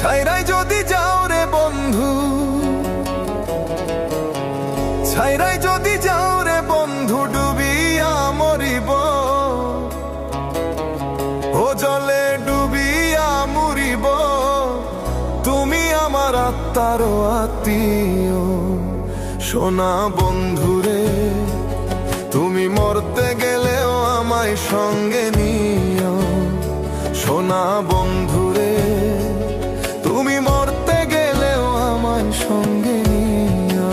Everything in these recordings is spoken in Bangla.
ছাইরাই যদি যাও রে বন্ধু, ছাইরাই যদি যাও রে বন্ধু, ডুবিয়া মরিব, ও জলে ডুবিয়া মরিব। তুমি আমার আত্মার আত্মীয় সোনা বন্ধুরে, তুমি মরতে গেলেও আমায় সঙ্গে নিও। সোনা বন্ধুরে, তুমি মরতে গেলেও আমায় সঙ্গে নিও।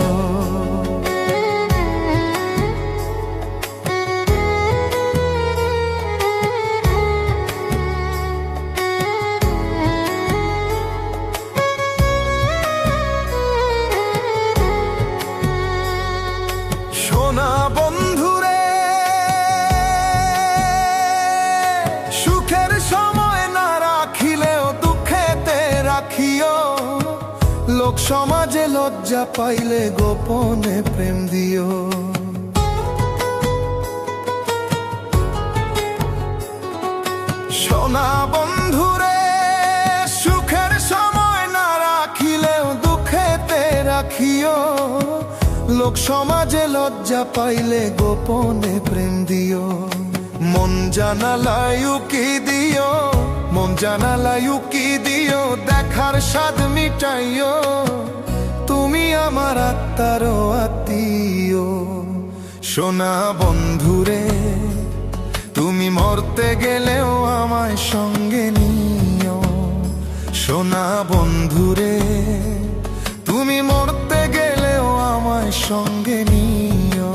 সোনা বন্ধুরে, সুখের সময় না রাখিলেও দুঃখেতে রাখিও। লোক সমাজে লজ্জা পাইলে গোপনে প্রেম দিও। সোনা বন্ধুরে, সুখের সময় না রাখিলেও দুঃখেতে রাখিও। লোক সমাজে লজ্জা পাইলে গোপনে প্রেম দিও। মন জানালায় উকি দিও, মন জানালায় উকি দিও, দেখার স্বাদ মিটাইও। তুমি আমার আত্মার আত্মীয় সোনা বন্ধুরে, তুমি মরতে গেলেও আমায় সঙ্গে নিও। সোনা বন্ধুরে, তুমি মরতে গেলেও আমায় সঙ্গে নিও।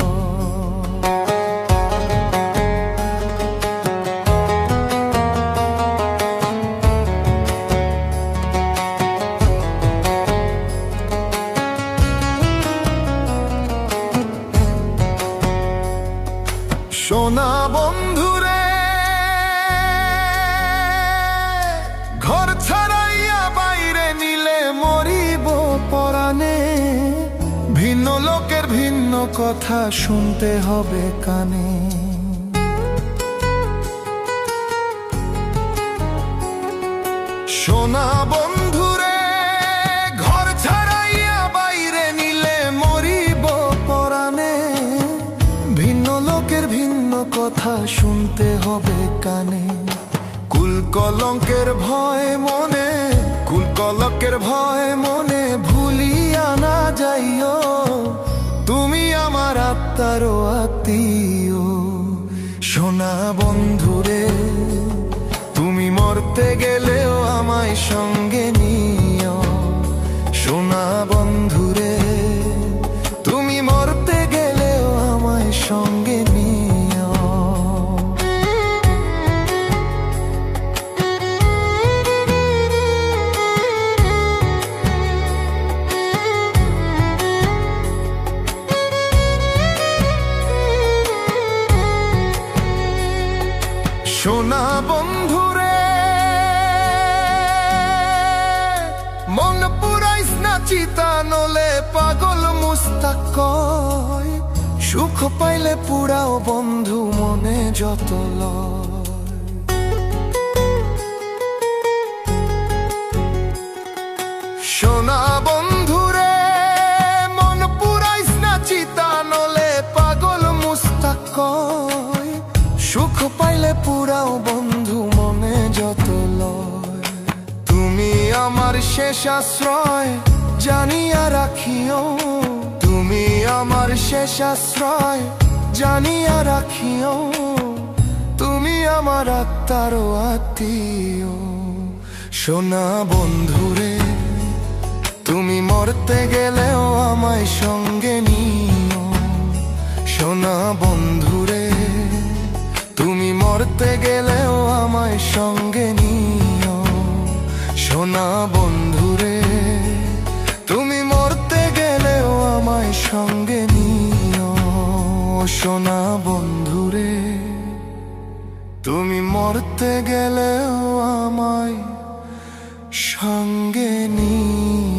সোনা বন্ধুরে, ঘর ছাড়াইয়া বাইরে নিলে মরিব পরাণে। ভিন্ন লোকের ভিন্ন কথা শুনতে হবে কানে। সোনা বন্ধুরে, ঘর ছাড়াইয়া বাইরে নিলে মরিব পরাণে। ভিন্ন লোকের ভিন্ন কথা শুনতে হবে কানে। কুল কলঙ্কের ভয় মনে, কুল কলঙ্কের ভয় মনে, ভুলিয়া না যাইও। তুমি আমার আত্মার আত্মীয় সোনা বন্ধুরে, তুমি মরতে গেলেও আমায় সঙ্গে নিও। সোনা বন্ধুরে, তুমি মরতে গেলেও আমায় সঙ্গে নিও। সোনা বন্ধুরে, মন পুরাইস না চিতা, নলে পাগল মুস্তাক কয়। সুখ পাইলে পুরাও বন্ধু মনে যত লয়। সোনা বন্ধুরে, মন পুরাইস না চিতা, নলে পাগল মুস্তাক কয়। সুখ পাইলে পুরাও বন্ধু মনে যত লয়। তুমি আমার শেষ আশ্রয় জানিয়া রাখিও। তুমি আমার শেষ আশ্রয় জানিয়া রাখিও। তুমি আমার আত্মার আত্মীয় সোনা বন্ধুরে, তুমি মরতে গেলেও আমায় সঙ্গে নিও। সোনা বন্ধুরে, তুমি মরতে গেলেও আমায় সঙ্গে নিও। সোনা বন্ধুরে, তুমি মরতে গেলেও আমায় সঙ্গে নিও। সোনা বন্ধুরে, তুমি মরতে গেলেও আমায় সঙ্গে নিও।